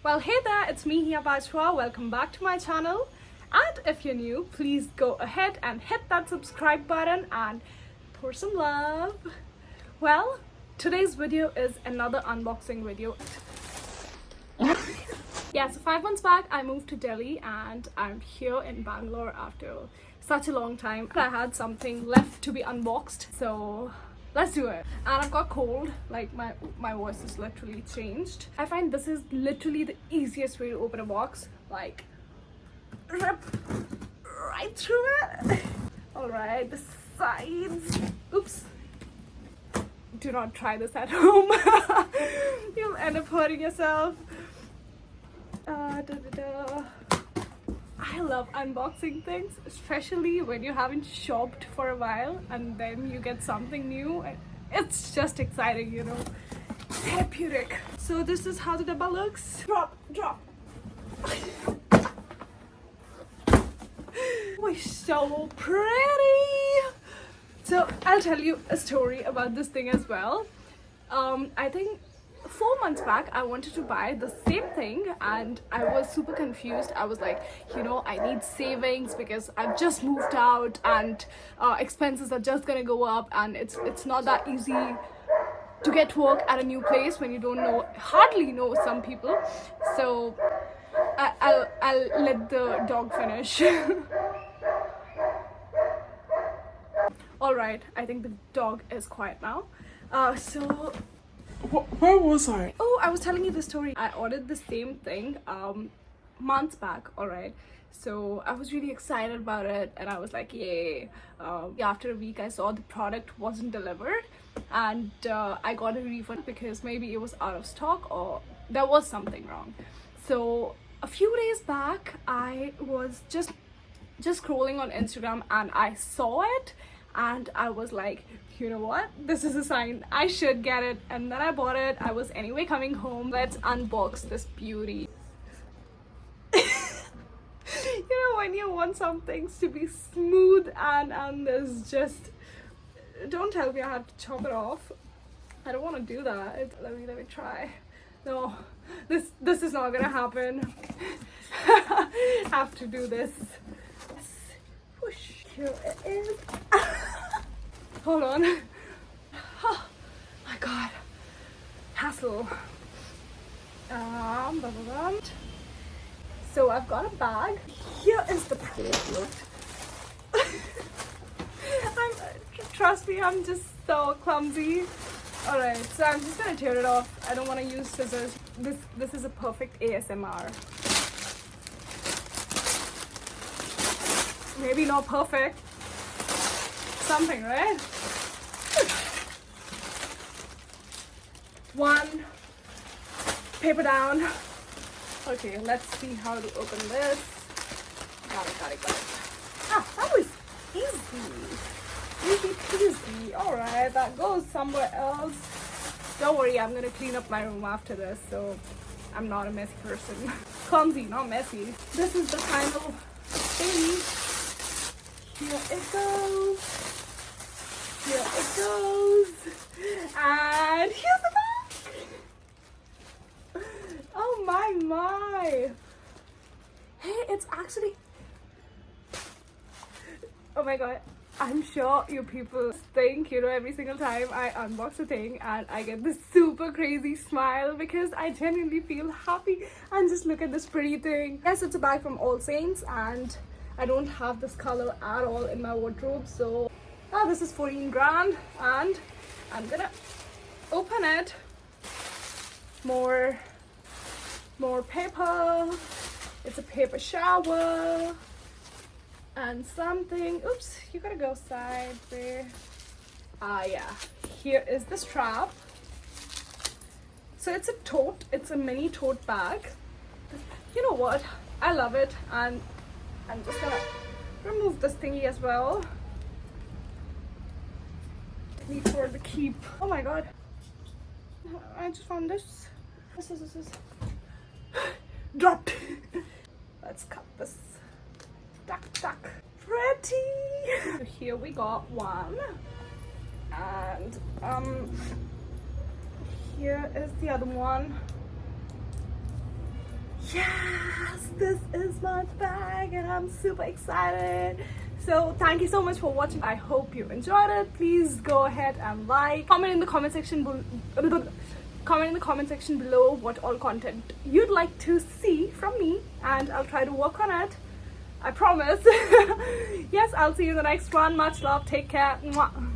Well, hey there, it's me here, Bajwa. Welcome back to my channel. And if you're new, please go ahead and hit that subscribe button and pour some love. Well, today's video is another unboxing video. Yeah, so 5 months back, I moved to Delhi and I'm here in Bangalore after such a long time. I had something left to be unboxed, so let's do it. And I've got cold, like my voice is literally changed. I find this is literally the easiest way to open a box, like rip right through it. All right, the sides. Oops. Do not try this at home. You'll end up hurting yourself. I love unboxing things, especially when you haven't shopped for a while and then you get something new. It's just exciting, you know, therapeutic. So this is how the dabba looks. Drop. Oh, so pretty. So I'll tell you a story about this thing as well. I think 4 months back I wanted to buy the same thing and I was super confused. I was like, you know, I need savings because I've just moved out and expenses are just gonna go up, and it's not that easy to get work at a new place when you don't hardly know some people. So I'll let the dog finish. All right, I think the dog is quiet now. So where was I? oh, I was telling you the story. I ordered the same thing months back. All right, so I was really excited about it and I was like, yay. After a week I saw the product wasn't delivered and I got a refund because maybe it was out of stock or there was something wrong. So a few days back I was just scrolling on Instagram and I saw it and I was like, you know what, this is a sign, I should get it. And then I bought it. I was anyway coming home. Let's unbox this beauty. You know, when you want some things to be smooth and there's just, don't tell me I have to chop it off. I don't want to do that. Let me try. No, this is not gonna happen. Have to do this. Whoosh, here it is. Hold on. Oh my god. Hassle. So I've got a bag. Here is the product. Trust me, I'm just so clumsy. Alright, so I'm just gonna tear it off. I don't want to use scissors. This is a perfect ASMR. Maybe not perfect. Something, right? One. Paper down. Okay, let's see how to open this. Got it. Ah, that was easy. Alright, that goes somewhere else. Don't worry, I'm gonna clean up my room after this, so I'm not a messy person. Clumsy, not messy. This is the final thing. Here it goes. And here's the back. Oh my. Hey, it's actually, oh my god, I'm sure you people think, you know, every single time I unbox a thing and I get this super crazy smile because I genuinely feel happy. And just look at this pretty thing. Yes, it's a bag from All Saints and I don't have this color at all in my wardrobe, so this is 14 grand and I'm gonna open it. More paper. It's a paper shower and something. Oops, you gotta go side there. Yeah, here is the strap. So it's a tote, it's a mini tote bag. You know what, I love it. And I'm just gonna remove this thingy as well. Need for the keep. Oh my god, I just found this. This is dropped. Let's cut this. Tuck. Pretty. So here we got one, and here is the other one. Yes, this is my bag and I'm super excited. So thank you so much for watching. I hope you enjoyed it. Please go ahead and like, comment in the comment section below what all content you'd like to see from me, and I'll try to work on it. I promise. Yes, I'll see you in the next one. Much love. Take care. Mwah.